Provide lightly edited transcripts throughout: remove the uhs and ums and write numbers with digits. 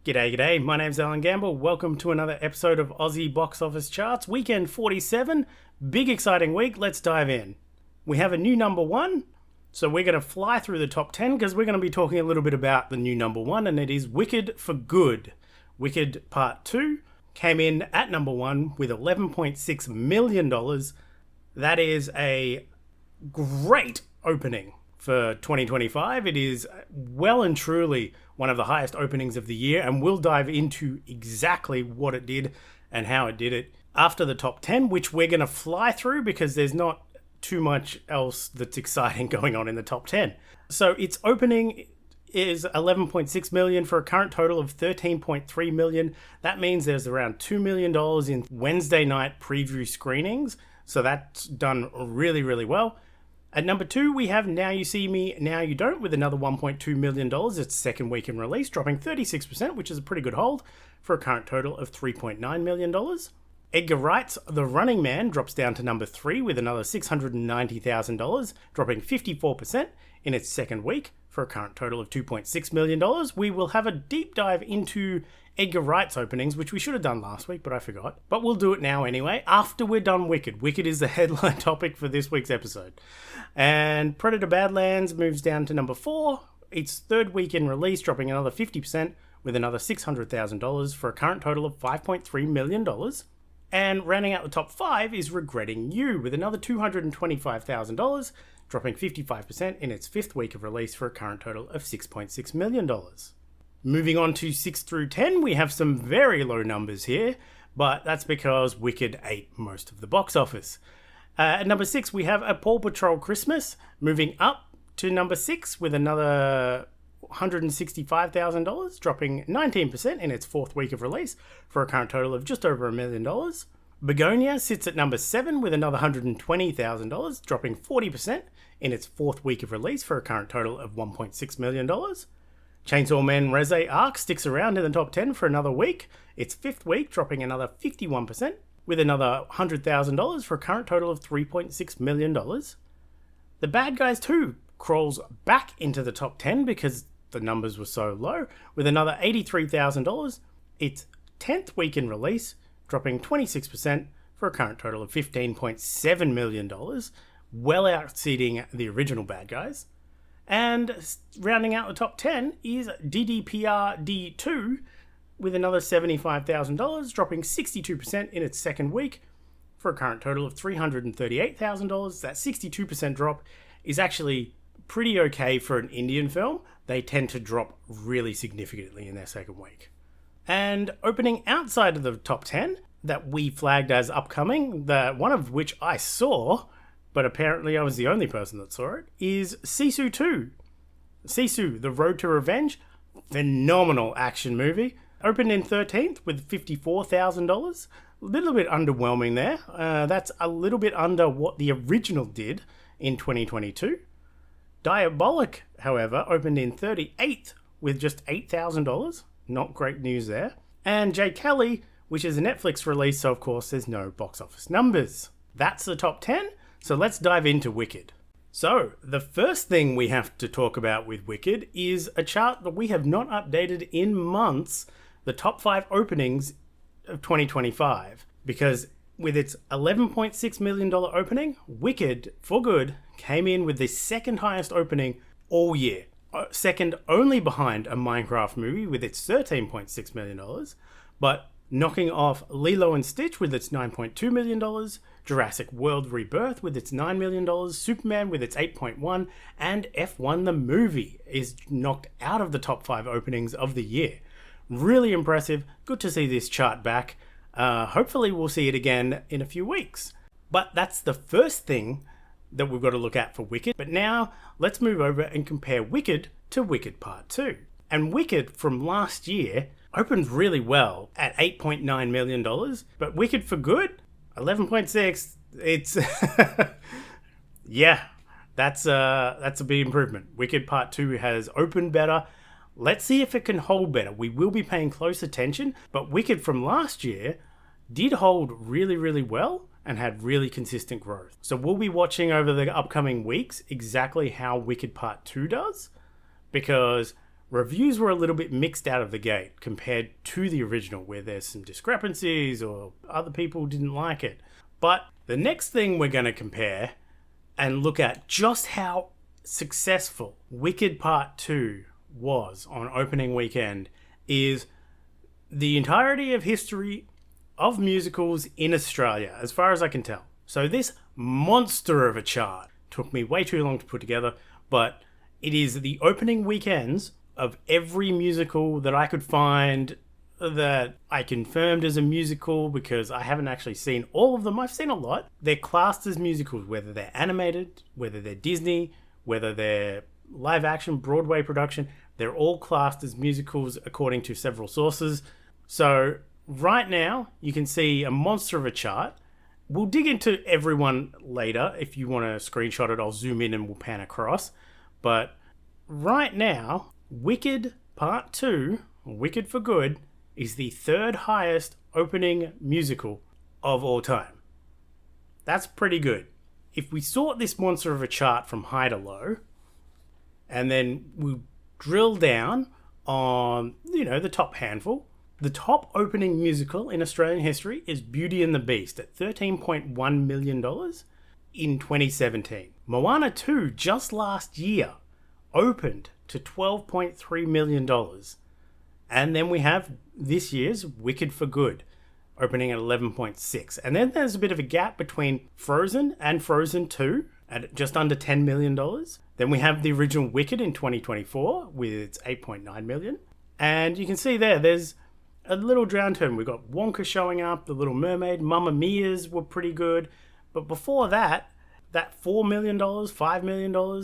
G'day, g'day. My name's Alan Gamble. Welcome to another episode of Aussie Box Office Charts. Weekend 47. Big exciting week. Let's dive in. We have a new number one. So we're going to fly through the top 10 because we're going to be talking a little bit about the new number one, and it is Wicked for Good. Wicked Part 2 came in at number one with $11.6 million. That is a great opening for 2025. It is well and truly one of the highest openings of the year, and we'll dive into exactly what it did and how it did it after the top 10, which we're going to fly through because there's not too much else that's exciting going on in the top 10. So its opening is 11.6 million for a current total of 13.3 million. That means there's around $2 million in Wednesday night preview screenings. So that's done really, really well. At number 2, we have Now You See Me, Now You Don't with another $1.2 million. It's second week in release, dropping 36%, which is a pretty good hold for a current total of $3.9 million. Edgar Wright's The Running Man drops down to number 3 with another $690,000, dropping 54% in its second week for a current total of $2.6 million. We will have a deep dive into Edgar Wright's openings, which we should have done last week, but I forgot. But we'll do it now anyway, after we're done Wicked. Wicked is the headline topic for this week's episode. And Predator Badlands moves down to number 4. Its third week in release, dropping another 50% with another $600,000 for a current total of $5.3 million. And rounding out the top 5 is Regretting You with another $225,000, dropping 55% in its fifth week of release for a current total of $6.6 million. Moving on to 6 through 10, we have some very low numbers here, but that's because Wicked ate most of the box office. At number 6, we have A Paw Patrol Christmas, moving up to number 6 with another $165,000, dropping 19% in its fourth week of release for a current total of just over $1 million. Begonia sits at number 7 with another $120,000, dropping 40% in its fourth week of release for a current total of $1.6 million. Chainsaw Man Reze Arc sticks around in the top 10 for another week, its fifth week dropping another 51% with another $100,000 for a current total of $3.6 million. The Bad Guys 2 crawls back into the top 10 because the numbers were so low with another $83,000, its 10th week in release, dropping 26% for a current total of $15.7 million, well exceeding the original Bad Guys. And rounding out the top 10 is DDPR D2 with another $75,000, dropping 62% in its second week for a current total of $338,000. That 62% drop is actually pretty okay for an Indian film. They tend to drop really significantly in their second week. And opening outside of the top 10 that we flagged as upcoming, one of which I saw, but apparently I was the only person that saw it, is Sisu 2. Sisu, The Road to Revenge, phenomenal action movie. Opened in 13th with $54,000. A little bit underwhelming there. That's a little bit under what the original did in 2022. Diabolic, however, opened in 38th with just $8,000. Not great news there. And Jay Kelly, which is a Netflix release, so of course there's no box office numbers. That's the top 10. So let's dive into Wicked. So the first thing we have to talk about with Wicked is a chart that we have not updated in months, the top 5 openings of 2025. Because with its $11.6 million opening, Wicked for Good came in with the second highest opening all year. Second only behind a Minecraft movie with its $13.6 million, but knocking off Lilo and Stitch with its $9.2 million, Jurassic World Rebirth with its $9 million, Superman with its $8.1, and F1 the movie is knocked out of the top 5 openings of the year. Really impressive. Good to see this chart back. Hopefully we'll see it again in a few weeks. But that's the first thing that we've got to look at for Wicked. But now let's move over and compare Wicked to Wicked Part 2. And Wicked from last year opened really well at $8.9 million, but Wicked for Good, 11.6. It's yeah, that's a big improvement. Wicked Part 2 has opened better. Let's see if it can hold better. We will be paying close attention, but Wicked from last year did hold really, really well and had really consistent growth. So we'll be watching over the upcoming weeks exactly how Wicked Part 2 does, because reviews were a little bit mixed out of the gate compared to the original, where there's some discrepancies or other people didn't like it. But the next thing we're going to compare and look at just how successful Wicked Part 2 was on opening weekend is the entirety of history of musicals in Australia, as far as I can tell. So this monster of a chart took me way too long to put together, but it is the opening weekends of every musical that I could find that I confirmed as a musical, because I haven't actually seen all of them. I've seen a lot. They're classed as musicals, whether they're animated, whether they're Disney, whether they're live action, Broadway production. They're all classed as musicals according to several sources. So right now, you can see a monster of a chart. We'll dig into everyone later. If you want to screenshot it, I'll zoom in and we'll pan across. But right now, Wicked Part 2, Wicked for Good, is the third highest opening musical of all time. That's pretty good. If we sort this monster of a chart from high to low, and then we drill down on, the top handful, the top opening musical in Australian history is Beauty and the Beast at $13.1 million in 2017. Moana 2, just last year, opened to $12.3 million. And then we have this year's Wicked for Good, opening at 11.6. And then there's a bit of a gap between Frozen and Frozen 2 at just under $10 million. Then we have the original Wicked in 2024 with its $8.9 million. And you can see there's a little downturn. We've got Wonka showing up, The Little Mermaid, Mamma Mia's were pretty good. But before that $4 million, $5 million,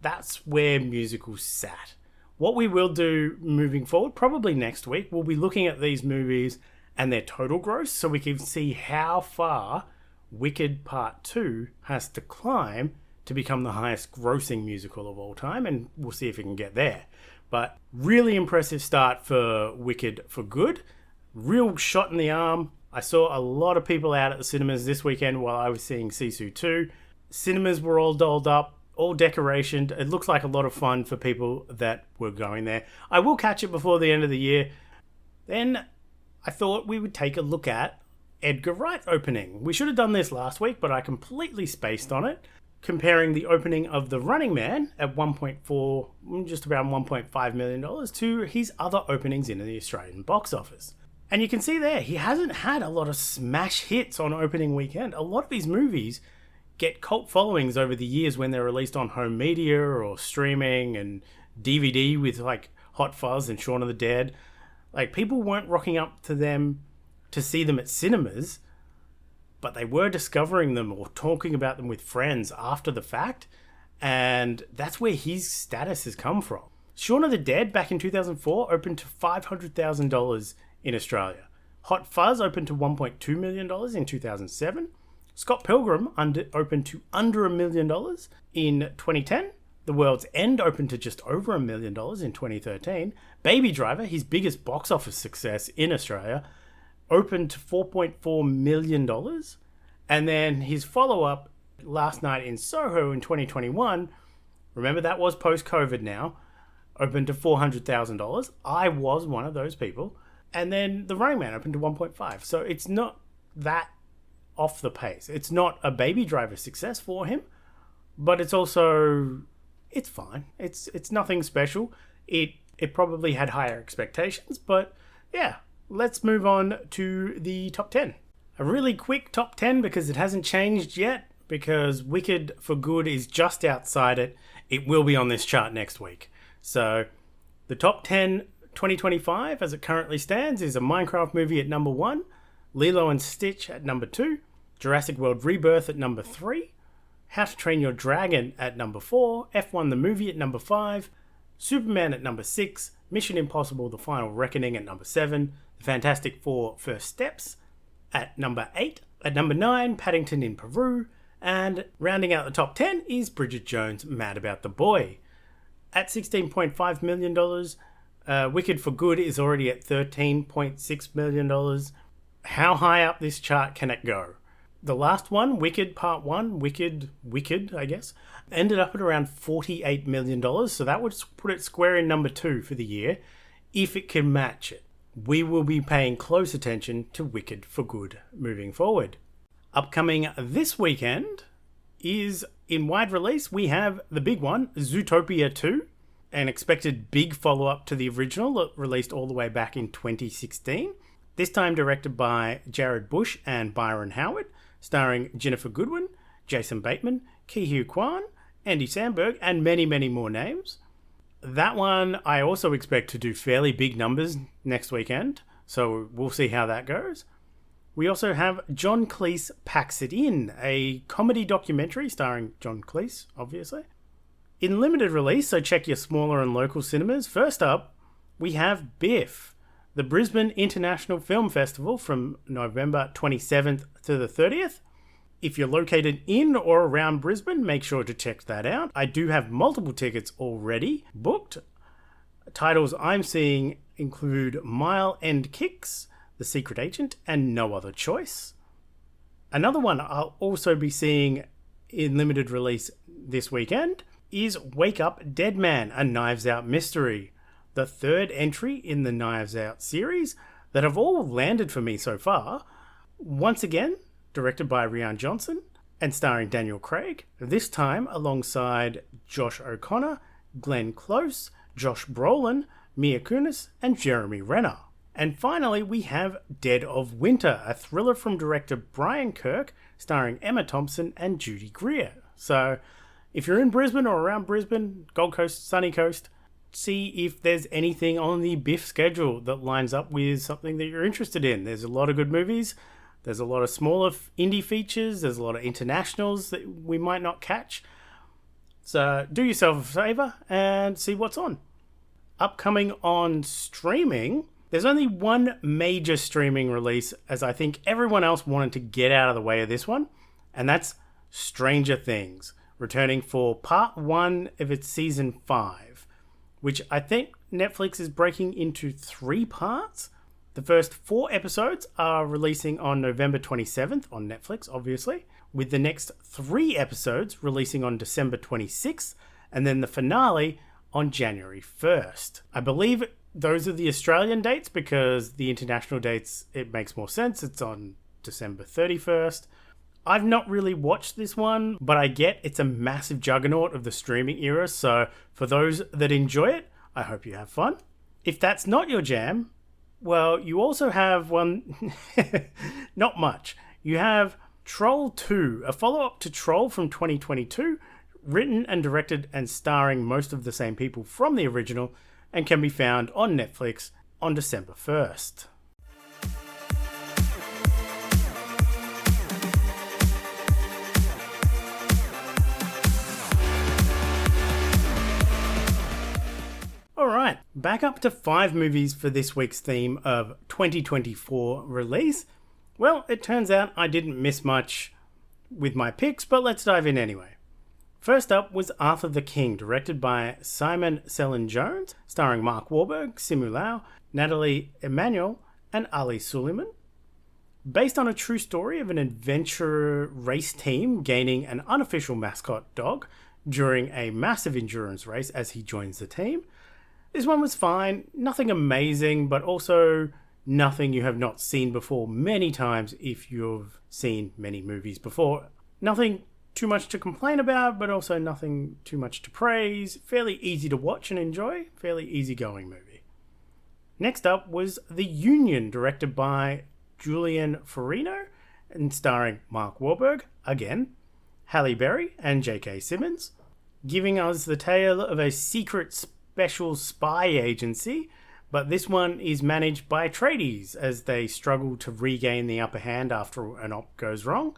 that's where musicals sat. What we will do moving forward, probably next week, we'll be looking at these movies and their total gross so we can see how far Wicked Part 2 has to climb to become the highest grossing musical of all time, and we'll see if we can get there. But really impressive start for Wicked for Good. Real shot in the arm. I saw a lot of people out at the cinemas this weekend while I was seeing Sisu 2. Cinemas were all dolled up, all decorationed. It looks like a lot of fun for people that were going there. I will catch it before the end of the year. Then I thought we would take a look at Edgar Wright opening. We should have done this last week, but I completely spaced on it, comparing the opening of The Running Man at 1.4, just around $1.5 million to his other openings in the Australian box office. And you can see there, he hasn't had a lot of smash hits on opening weekend. A lot of these movies get cult followings over the years when they're released on home media or streaming and DVD with like Hot Fuzz and Shaun of the Dead. Like, people weren't rocking up to them to see them at cinemas, but they were discovering them or talking about them with friends after the fact, and that's where his status has come from. Shaun of the Dead back in 2004 opened to $500,000 in Australia. Hot Fuzz opened to $1.2 million in 2007. Scott Pilgrim opened to under $1 million in 2010. The World's End opened to just over $1 million in 2013. Baby Driver, his biggest box office success in Australia, opened to $4.4 million. And then his follow-up, Last Night in Soho in 2021, remember that was post-COVID now, opened to $400,000. I was one of those people. And then The Running Man opened to 1.5. So it's not that off the pace. It's not a Baby Driver success for him, but it's also, it's fine. It's nothing special. It probably had higher expectations, but yeah, let's move on to the top 10. A really quick top 10 because it hasn't changed yet, because Wicked for Good is just outside it. It will be on this chart next week. So the top 10 2025 as it currently stands is a Minecraft movie at number 1, Lilo and Stitch at number 2, Jurassic World Rebirth at number 3, How to Train Your Dragon at number 4, F1 the Movie at number 5, Superman at number 6, Mission Impossible The Final Reckoning at number 7, The Fantastic Four First Steps at number 8, at number 9, Paddington in Peru, and rounding out the top 10 is Bridget Jones' Mad About the Boy. At $16.5 million, Wicked for Good is already at $13.6 million. How high up this chart can it go? The last one, Wicked Part 1, Wicked, I guess, ended up at around $48 million, so that would put it square in number 2 for the year, if it can match it. We will be paying close attention to Wicked for good moving forward. Upcoming this weekend is, in wide release, we have the big one, Zootopia 2, an expected big follow-up to the original that released all the way back in 2016. This time directed by Jared Bush and Byron Howard, starring Jennifer Goodwin, Jason Bateman, Ki-Hugh Kwan, Andy Samberg, and many, many more names. That one I also expect to do fairly big numbers next weekend, so we'll see how that goes. We also have John Cleese Packs It In, a comedy documentary starring John Cleese, obviously. In limited release, so check your smaller and local cinemas. First up, we have Biff, the Brisbane International Film Festival from November 27th to the 30th. If you're located in or around Brisbane, make sure to check that out. I do have multiple tickets already booked. Titles I'm seeing include Mile End Kicks, The Secret Agent, and No Other Choice. Another one I'll also be seeing in limited release this weekend is Wake Up Dead Man, a Knives Out mystery, the third entry in the Knives Out series that have all landed for me so far. Once again, directed by Rian Johnson and starring Daniel Craig, this time alongside Josh O'Connor, Glenn Close, Josh Brolin, Mia Kunis, and Jeremy Renner. And finally, we have Dead of Winter, a thriller from director Brian Kirk, starring Emma Thompson and Judy Greer. So, if you're in Brisbane or around Brisbane, Gold Coast, Sunny Coast, see if there's anything on the Biff schedule that lines up with something that you're interested in. There's a lot of good movies. There's a lot of smaller indie features. There's a lot of internationals that we might not catch. So do yourself a favour and see what's on. Upcoming on streaming, there's only one major streaming release, as I think everyone else wanted to get out of the way of this one, and that's Stranger Things, returning for part 1 of its season 5, which I think Netflix is breaking into 3 parts. The first 4 episodes are releasing on November 27th on Netflix, obviously, with the next 3 episodes releasing on December 26th, and then the finale on January 1st. I believe those are the Australian dates because the international dates, it makes more sense. It's on December 31st. I've not really watched this one, but I get it's a massive juggernaut of the streaming era, so for those that enjoy it, I hope you have fun. If that's not your jam, well, you also have one, not much. You have Troll 2, a follow-up to Troll from 2022, written and directed and starring most of the same people from the original, and can be found on Netflix on December 1st. Alright, back up to 5 movies for this week's theme of 2024 release. Well, it turns out I didn't miss much with my picks, but let's dive in anyway. First up was Arthur the King, directed by Simon Selin-Jones, starring Mark Wahlberg, Simu Liu, Natalie Emanuel, and Ali Suleiman. Based on a true story of an adventure race team gaining an unofficial mascot dog during a massive endurance race as he joins the team. This one was fine, nothing amazing, but also nothing you have not seen before many times if you've seen many movies before. Nothing too much to complain about, but also nothing too much to praise. Fairly easy to watch and enjoy, fairly easygoing movie. Next up was The Union, directed by Julian Farino and starring Mark Wahlberg, again, Halle Berry and J.K. Simmons, giving us the tale of a secret special spy agency, but this one is managed by tradies as they struggle to regain the upper hand after an op goes wrong.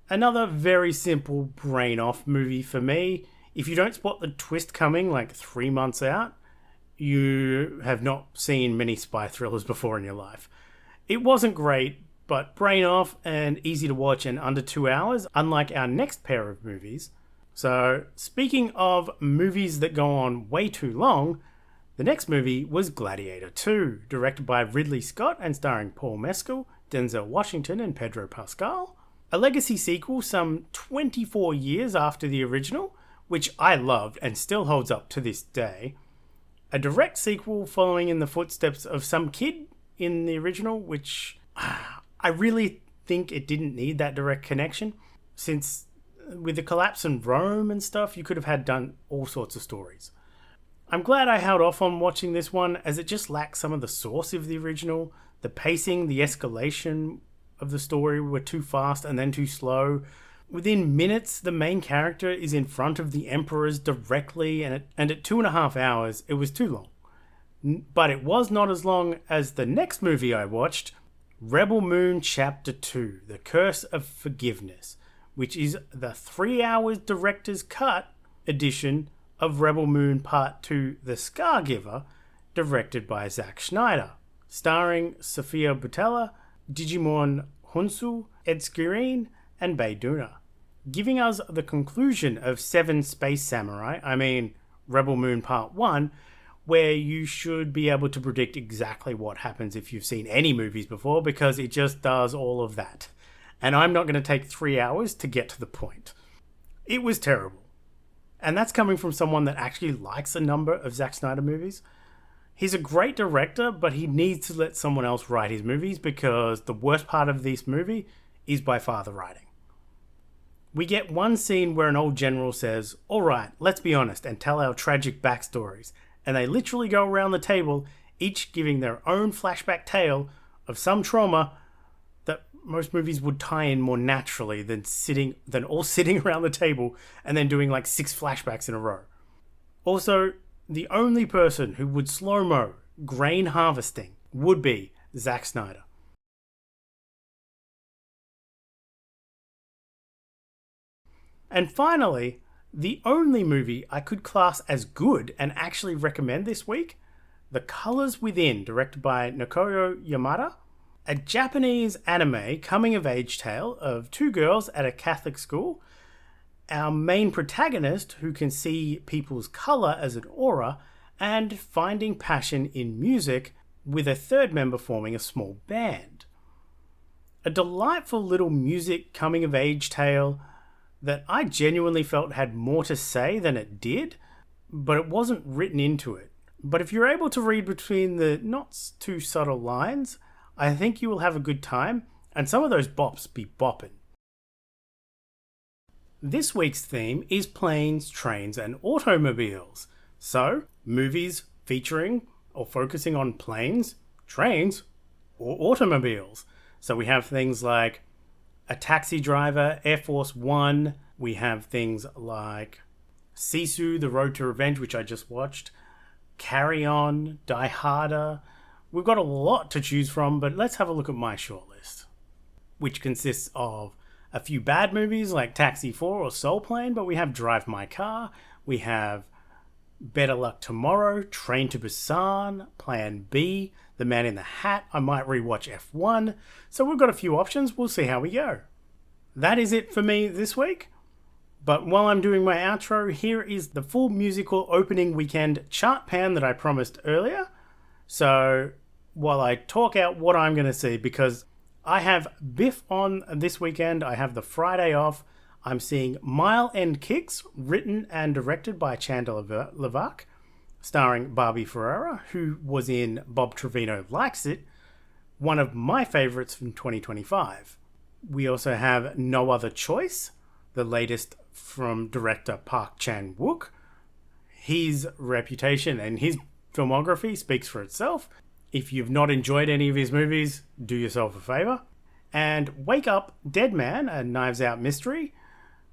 Another very simple brain-off movie for me. If you don't spot the twist coming like 3 months out, you have not seen many spy thrillers before in your life. It wasn't great, but brain-off and easy to watch in under 2 hours, unlike our next pair of movies. So, speaking of movies that go on way too long, the next movie was Gladiator 2, directed by Ridley Scott and starring Paul Mescal, Denzel Washington and Pedro Pascal. A legacy sequel some 24 years after the original, which I loved and still holds up to this day. A direct sequel following in the footsteps of some kid in the original, which I really think it didn't need that direct connection, since with the collapse in Rome and stuff, you could have done all sorts of stories. I'm glad I held off on watching this one, as it just lacks some of the source of the original. The pacing, the escalation of the story were too fast and then too slow. Within minutes, the main character is in front of the emperors directly, and at 2.5 hours, it was too long. But it was not as long as the next movie I watched, Rebel Moon Chapter 2, The Curse of Forgiveness, which is the 3 hours director's cut edition of Rebel Moon Part 2, The Scargiver, directed by Zack Snyder, starring Sofia Boutella, Digimon Hunsu, Ed Skireen, and Bae Doona, giving us the conclusion of Seven Space Samurai, Rebel Moon Part 1, where you should be able to predict exactly what happens if you've seen any movies before, because it just does all of that. And I'm not going to take 3 hours to get to the point. It was terrible. And that's coming from someone that actually likes a number of Zack Snyder movies. He's a great director, but he needs to let someone else write his movies, because the worst part of this movie is by far the writing. We get one scene where an old general says, "All right, let's be honest and tell our tragic backstories." And they literally go around the table, each giving their own flashback tale of some trauma that most movies would tie in more naturally than all sitting around the table and then doing like 6 flashbacks in a row. Also, the only person who would slow-mo grain harvesting would be Zack Snyder. And finally, the only movie I could class as good and actually recommend this week, The Colors Within, directed by Nakoyo Yamada, a Japanese anime coming-of-age tale of 2 girls at a Catholic school. Our main protagonist, who can see people's colour as an aura, and finding passion in music, with a third member forming a small band. A delightful little music coming-of-age tale that I genuinely felt had more to say than it did, but it wasn't written into it. But if you're able to read between the not too subtle lines, I think you will have a good time, and some of those bops be bopping. This week's theme is planes, trains, and automobiles. So, movies featuring or focusing on planes, trains, or automobiles. So we have things like A Taxi Driver, Air Force One. We have things like Sisu, The Road to Revenge, which I just watched. Carry On, Die Harder. We've got a lot to choose from, but let's have a look at my shortlist, which consists of a few bad movies like Taxi 4 or Soul Plane, but we have Drive My Car, we have Better Luck Tomorrow, Train to Busan, Plan B, The Man in the Hat. I might rewatch F1. So we've got a few options. We'll see how we go. That is it for me this week. But while I'm doing my outro, here is the full musical opening weekend chart pan that I promised earlier. So while I talk out what I'm going to see, because I have Biff on this weekend, I have the Friday off. I'm seeing Mile End Kicks, written and directed by Chandler Levac, starring Barbie Ferreira, who was in Bob Trevino Likes It, one of my favourites from 2025. We also have No Other Choice, the latest from director Park Chan-wook. His reputation and his filmography speaks for itself. If you've not enjoyed any of his movies, do yourself a favour. And Wake Up, Dead Man, a Knives Out mystery,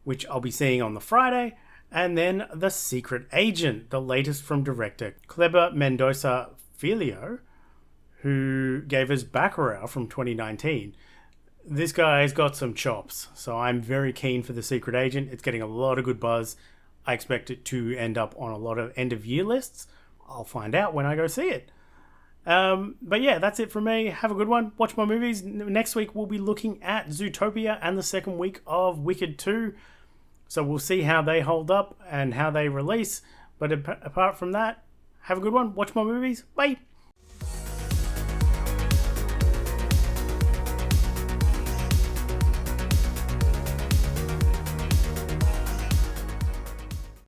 which I'll be seeing on the Friday. And then The Secret Agent, the latest from director Kleber Mendoza Filho, who gave us Bacurau from 2019. This guy's got some chops, so I'm very keen for The Secret Agent. It's getting a lot of good buzz. I expect it to end up on a lot of end-of-year lists. I'll find out when I go see it. But yeah, that's it from me. Have a good one. Watch my movies. Next week, we'll be looking at Zootopia and the second week of Wicked 2. So we'll see how they hold up and how they release. But apart from that, have a good one. Watch my movies. Bye.